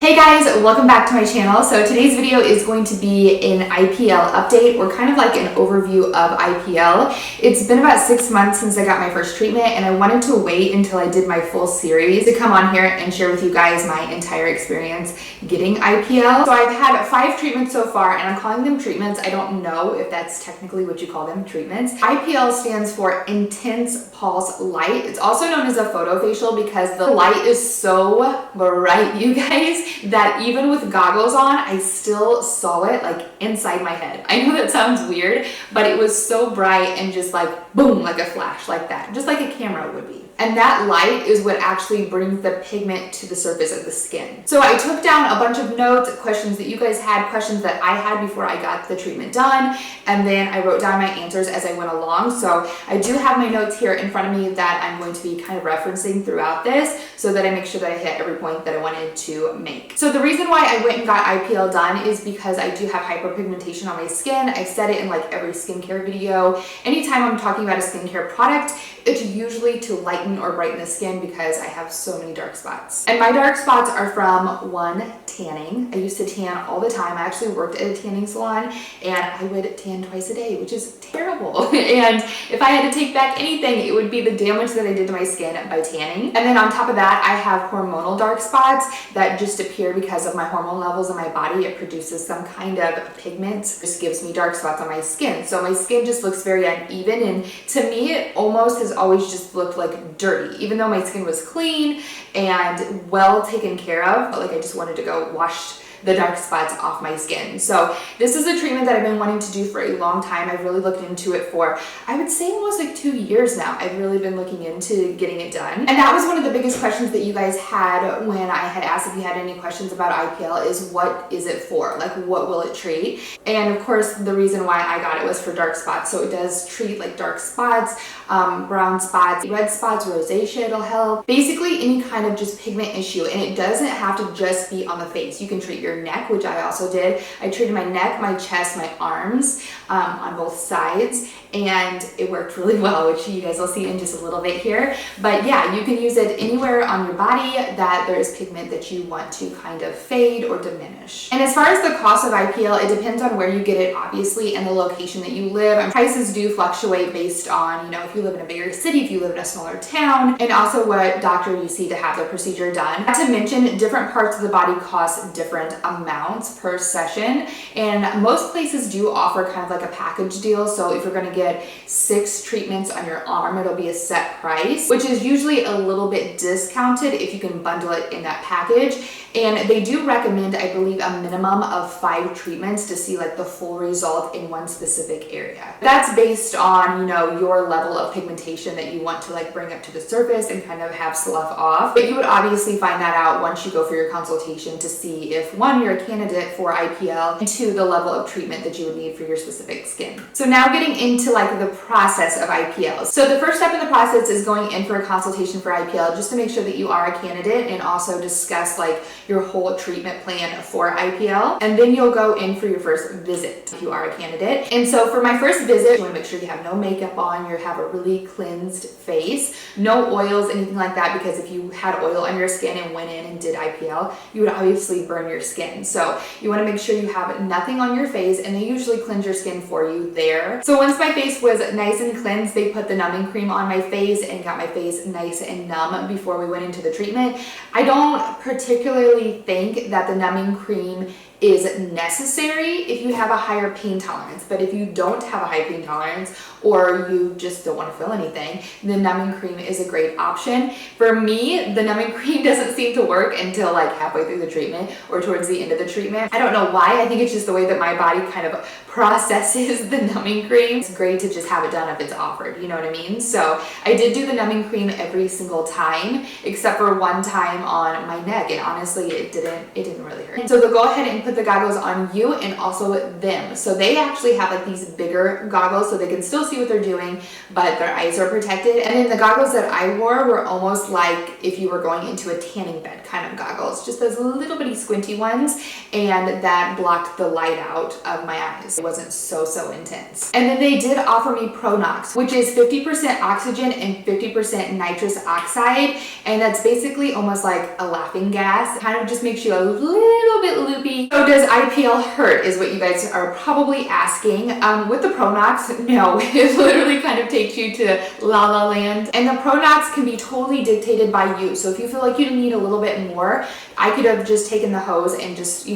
Hey guys, welcome back to my channel. So today's video is going to be an IPL update, or kind of like an overview of IPL. It's been about 6 months since I got my first treatment, and I wanted to wait until I did my full series to come on here and share with you guys my entire experience getting IPL. So I've had 5 treatments so far, and I'm calling them treatments. I don't know if that's technically what you call them, treatments. IPL stands for Intense Pulse Light. It's also known as a photo facial because the light is so bright, you guys, that even with goggles on, I still saw it like inside my head. I know that sounds weird, but it was so bright and just like boom, like a flash like that, just like a camera would be. And that light is what actually brings the pigment to the surface of the skin. So I took down a bunch of notes, questions that you guys had, questions that I had before I got the treatment done, and then I wrote down my answers as I went along. So I do have my notes here in front of me that I'm going to be kind of referencing throughout this so that I make sure that I hit every point that I wanted to make. So the reason why I went and got IPL done is because I do have hyperpigmentation on my skin. I've said it in like every skincare video. Anytime I'm talking about a skincare product, it's usually to lighten or brighten the skin because I have so many dark spots. And my dark spots are from one, tanning. I used to tan all the time. I actually worked at a tanning salon and I would tan twice a day, which is terrible. And if I had to take back anything, it would be the damage that I did to my skin by tanning. And then on top of that, I have hormonal dark spots that just appear because of my hormone levels in my body. It produces some kind of pigment. It just gives me dark spots on my skin. So my skin just looks very uneven, and to me, it almost has always just looked like dirty, even though my skin was clean and well taken care of. But like I just wanted to go wash the dark spots off my skin. So this is a treatment that I've been wanting to do for a long time. I've really looked into it for, I would say, almost like 2 years now. I've really been looking into getting it done. And that was one of the biggest questions that you guys had when I had asked if you had any questions about IPL is, what is it for? Like, what will it treat? And of course, the reason why I got it was for dark spots. So it does treat like dark spots, brown spots, red spots, rosacea, it'll help. Basically any kind of just pigment issue. And it doesn't have to just be on the face. You can treat your neck, which I also did. I treated my neck, my chest, my arms on both sides, and it worked really well, which you guys will see in just a little bit here. But yeah, you can use it anywhere on your body that there's pigment that you want to kind of fade or diminish. And as far as the cost of IPL, it depends on where you get it, obviously, and the location that you live. And prices do fluctuate based on, you know, if you live in a bigger city, if you live in a smaller town, and also what doctor you see to have the procedure done. Not to mention, different parts of the body cost different amounts per session, and most places do offer kind of like a package deal. So if you're going to get 6 treatments on your arm, it'll be a set price, which is usually a little bit discounted if you can bundle it in that package. And they do recommend, I believe, a minimum of 5 treatments to see like the full result in one specific area. That's based on, you know, your level of pigmentation that you want to like bring up to the surface and kind of have slough off. But you would obviously find that out once you go for your consultation to see if, 1, you're a candidate for IPL, and 2, the level of treatment that you would need for your specific skin. So now getting into like the process of IPL. So the first step in the process is going in for a consultation for IPL, just to make sure that you are a candidate and also discuss like your whole treatment plan for IPL. And then you'll go in for your first visit if you are a candidate. And so for my first visit, you want to make sure you have no makeup on, you have a really cleansed face, no oils, anything like that, because if you had oil on your skin and went in and did IPL, you would obviously burn your skin. So you want to make sure you have nothing on your face, and they usually cleanse your skin for you there. So once my face was nice and cleansed, they put the numbing cream on my face and got my face nice and numb before we went into the treatment. I don't particularly think that the numbing cream is necessary if you have a higher pain tolerance, but if you don't have a high pain tolerance or you just don't want to feel anything, the numbing cream is a great option. For me, the numbing cream doesn't seem to work until like halfway through the treatment or towards the end of the treatment. I don't know why. I think it's just the way that my body kind of processes the numbing cream. It's great to just have it done if it's offered, you know what I mean? So I did do the numbing cream every single time, except for one time on my neck, and honestly, it didn't really hurt. So they'll go ahead and put the goggles on you and also them. So they actually have like these bigger goggles so they can still see what they're doing, but their eyes are protected. And then the goggles that I wore were almost like if you were going into a tanning bed kind of goggles, just those little bitty squinty ones, and that blocked the light out of my eyes. It wasn't so intense. And then they did offer me Pronox, which is 50% oxygen and 50% nitrous oxide, and that's basically almost like a laughing gas. It kind of just makes you a little bit loopy. So does IPL hurt is what you guys are probably asking. With the Pronox, no, it literally kind of takes you to La La Land. And the Pronox can be totally dictated by you. So if you feel like you need a little bit more, I could have just taken the hose and just,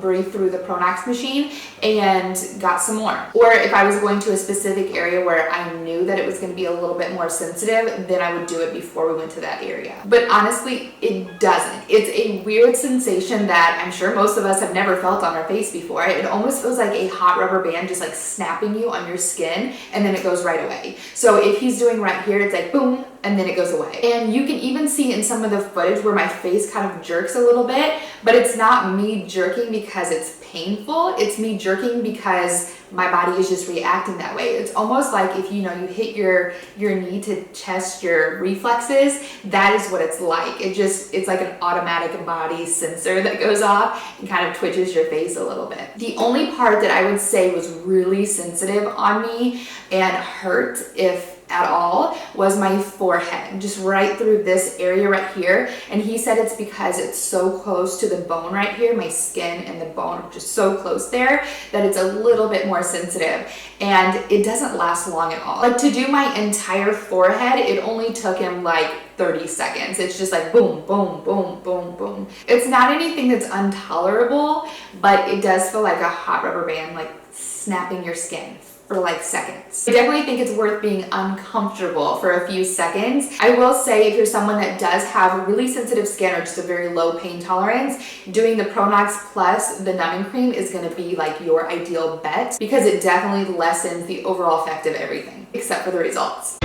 breathe through the Pronox machine and got some more. Or if I was going to a specific area where I knew that it was going to be a little bit more sensitive, then I would do it before we went to that area. But honestly, it doesn't. It's a weird sensation that I'm sure most of us have never felt on our face before. It almost feels like a hot rubber band just like snapping you on your skin, and then it goes right away. So if he's doing right here, it's like boom, and then it goes away. And you can even see in some of the footage where my face kind of jerks a little bit, but it's not me jerking because it's painful. It's me jerking because my body is just reacting that way. It's almost like if you hit your knee to test your reflexes, that is what it's like. It's like an automatic body sensor that goes off and kind of twitches your face a little bit. The only part that I would say was really sensitive on me and hurt, if at all, was my forehead, just right through this area right here. And he said it's because it's so close to the bone right here, my skin and the bone are just so close there, that it's a little bit more sensitive, and it doesn't last long at all. Like to do my entire forehead, it only took him like 30 seconds. It's just like boom, boom, boom, boom, boom. It's not anything that's intolerable, but it does feel like a hot rubber band, like snapping your skin for like seconds. I definitely think it's worth being uncomfortable for a few seconds. I will say if you're someone that does have really sensitive skin or just a very low pain tolerance, doing the Pronox plus the numbing cream is gonna be like your ideal bet, because it definitely lessens the overall effect of everything, except for the results.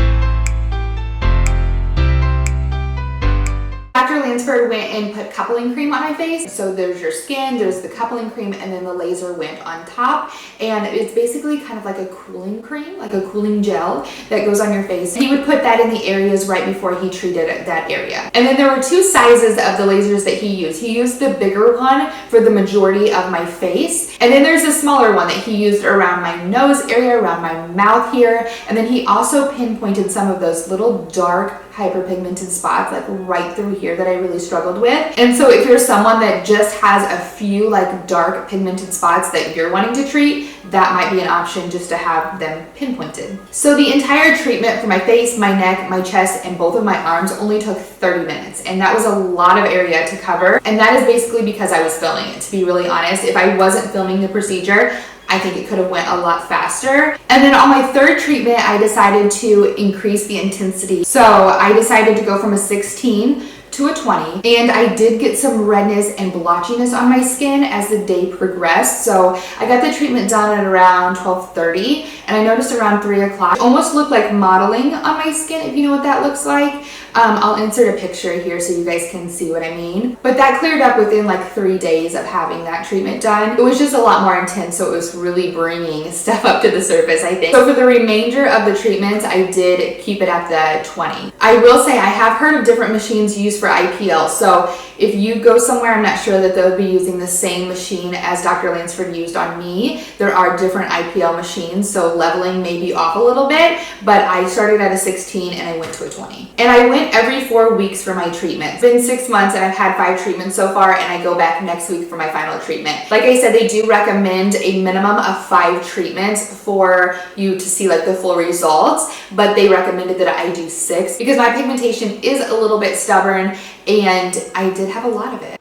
Dr. Lansford went and put coupling cream on my face. So there's your skin, there's the coupling cream, and then the laser went on top. And it's basically kind of like a cooling cream, like a cooling gel that goes on your face. He would put that in the areas right before he treated that area. And then there were two sizes of the lasers that he used. He used the bigger one for the majority of my face. And then there's a smaller one that he used around my nose area, around my mouth here. And then he also pinpointed some of those little dark hyperpigmented spots like right through here that I really struggled with. And so if you're someone that just has a few like dark pigmented spots that you're wanting to treat, that might be an option, just to have them pinpointed. So the entire treatment for my face, my neck, my chest, and both of my arms only took 30 minutes. And that was a lot of area to cover. And that is basically because I was filming it, to be really honest. If I wasn't filming the procedure, I think it could have went a lot faster. And then on my third treatment, I decided to increase the intensity. So I decided to go from a 16 to a 20, and I did get some redness and blotchiness on my skin as the day progressed. So I got the treatment done at around 12:30, and I noticed around 3 o'clock, it almost looked like modeling on my skin, if you know what that looks like. I'll insert a picture here so you guys can see what I mean. But that cleared up within like 3 days of having that treatment done. It was just a lot more intense, so it was really bringing stuff up to the surface, I think. So for the remainder of the treatments, I did keep it at the 20. I will say I have heard of different machines used for IPL. So if you go somewhere, I'm not sure that they'll be using the same machine as Dr. Lansford used on me. There are different IPL machines, so leveling may be off a little bit, but I started at a 16 and I went to a 20. And I went every 4 weeks for my treatment. It's been 6 months and I've had 5 treatments so far, and I go back next week for my final treatment. Like I said, they do recommend a minimum of 5 treatments for you to see like the full results, but they recommended that I do 6 because my pigmentation is a little bit stubborn and I did have a lot of it.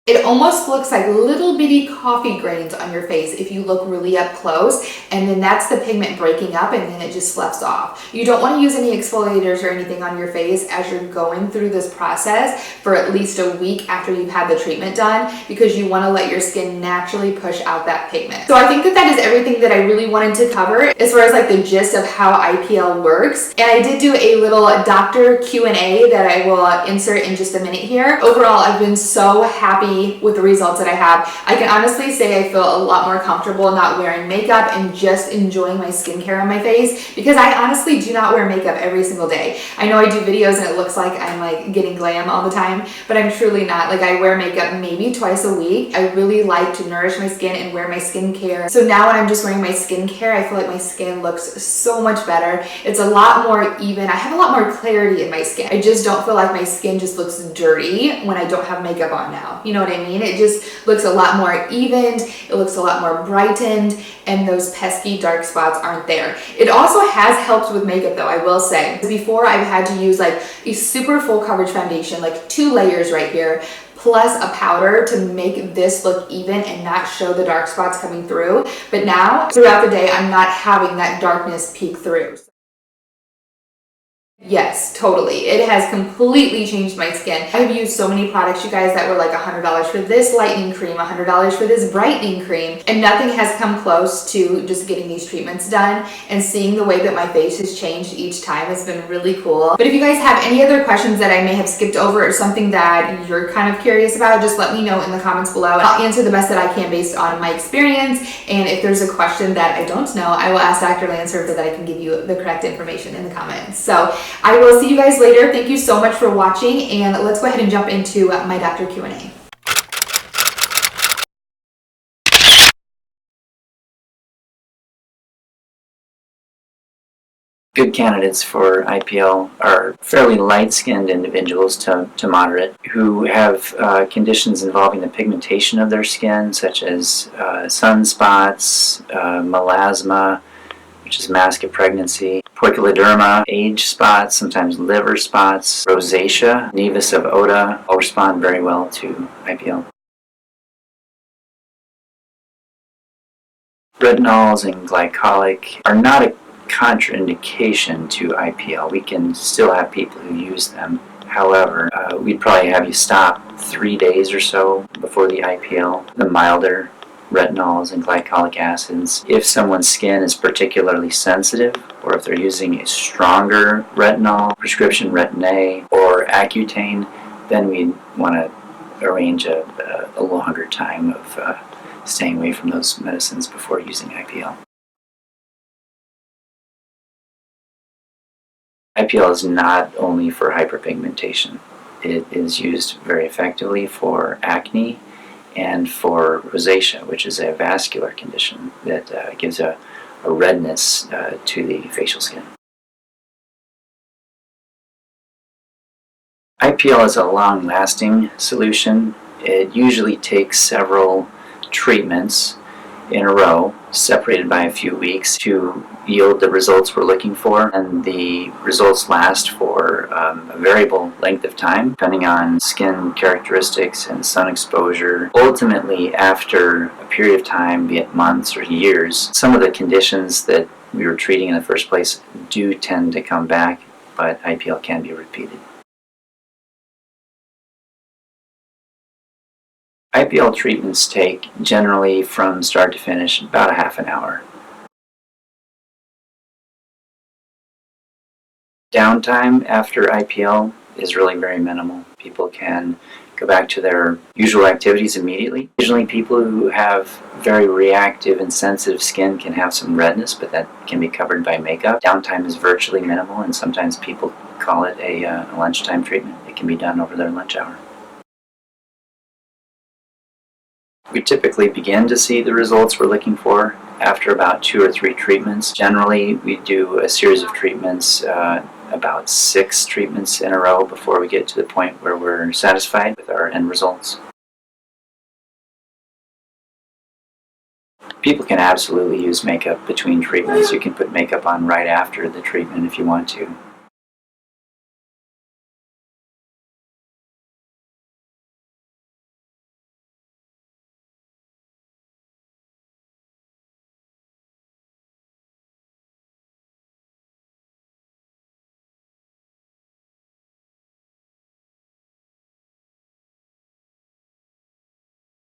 It almost looks like little bitty coffee grains on your face if you look really up close, and then that's the pigment breaking up and then it just sloughs off. You don't want to use any exfoliators or anything on your face as you're going through this process for at least a week after you've had the treatment done, because you want to let your skin naturally push out that pigment. So I think that is everything that I really wanted to cover as far as like the gist of how IPL works. And I did do a little doctor Q&A that I will insert in just a minute here. Overall, I've been so happy with the results that I have. I can honestly say I feel a lot more comfortable not wearing makeup and just enjoying my skincare on my face, because I honestly do not wear makeup every single day. I know I do videos and it looks like I'm like getting glam all the time, but I'm truly not. Like, I wear makeup maybe twice a week. I really like to nourish my skin and wear my skincare. So now when I'm just wearing my skincare, I feel like my skin looks so much better. It's a lot more even. I have a lot more clarity in my skin. I just don't feel like my skin just looks dirty when I don't have makeup on now. You know what I mean? It just looks a lot more evened, it looks a lot more brightened, and those pesky dark spots aren't there. It also has helped with makeup though, I will say. Before, I've had to use like a super full coverage foundation, like 2 layers right here, plus a powder to make this look even and not show the dark spots coming through. But now, throughout the day, I'm not having that darkness peek through. Yes, totally. It has completely changed my skin. I've used so many products, you guys, that were like $100 for this lightening cream, $100 for this brightening cream, and nothing has come close to just getting these treatments done. And seeing the way that my face has changed each time has been really cool. But if you guys have any other questions that I may have skipped over or something that you're kind of curious about, just let me know in the comments below. I'll answer the best that I can based on my experience. And if there's a question that I don't know, I will ask Dr. Lansford so that I can give you the correct information in the comments. So I will see you guys later. Thank you so much for watching, and let's go ahead and jump into my Dr. Q&A. Good candidates for IPL are fairly light-skinned individuals to moderate who have conditions involving the pigmentation of their skin, such as sunspots, melasma, which is mask of pregnancy, poikiloderma, age spots, sometimes liver spots, rosacea, nevus of Oda all respond very well to IPL. Retinols and glycolic are not a contraindication to IPL. We can still have people who use them. However, we'd probably have you stop 3 days or so before the IPL, the milder retinols and glycolic acids. If someone's skin is particularly sensitive, or if they're using a stronger retinol, prescription Retin-A, or Accutane, then we'd want to arrange a longer time of staying away from those medicines before using IPL. IPL is not only for hyperpigmentation. It is used very effectively for acne and for rosacea, which is a vascular condition that gives a redness to the facial skin. IPL is a long-lasting solution. It usually takes several treatments in a row, separated by a few weeks, to yield the results we're looking for, and the results last for a variable length of time depending on skin characteristics and sun exposure. Ultimately, after a period of time, be it months or years, some of the conditions that we were treating in the first place do tend to come back, but IPL can be repeated. IPL treatments take, generally from start to finish, about a half an hour. Downtime after IPL is really very minimal. People can go back to their usual activities immediately. Occasionally, people who have very reactive and sensitive skin can have some redness, but that can be covered by makeup. Downtime is virtually minimal, and sometimes people call it a lunchtime treatment. It can be done over their lunch hour. We typically begin to see the results we're looking for after about 2 or 3 treatments. Generally, we do a series of treatments, about 6 treatments in a row before we get to the point where we're satisfied with our end results. People can absolutely use makeup between treatments. You can put makeup on right after the treatment if you want to.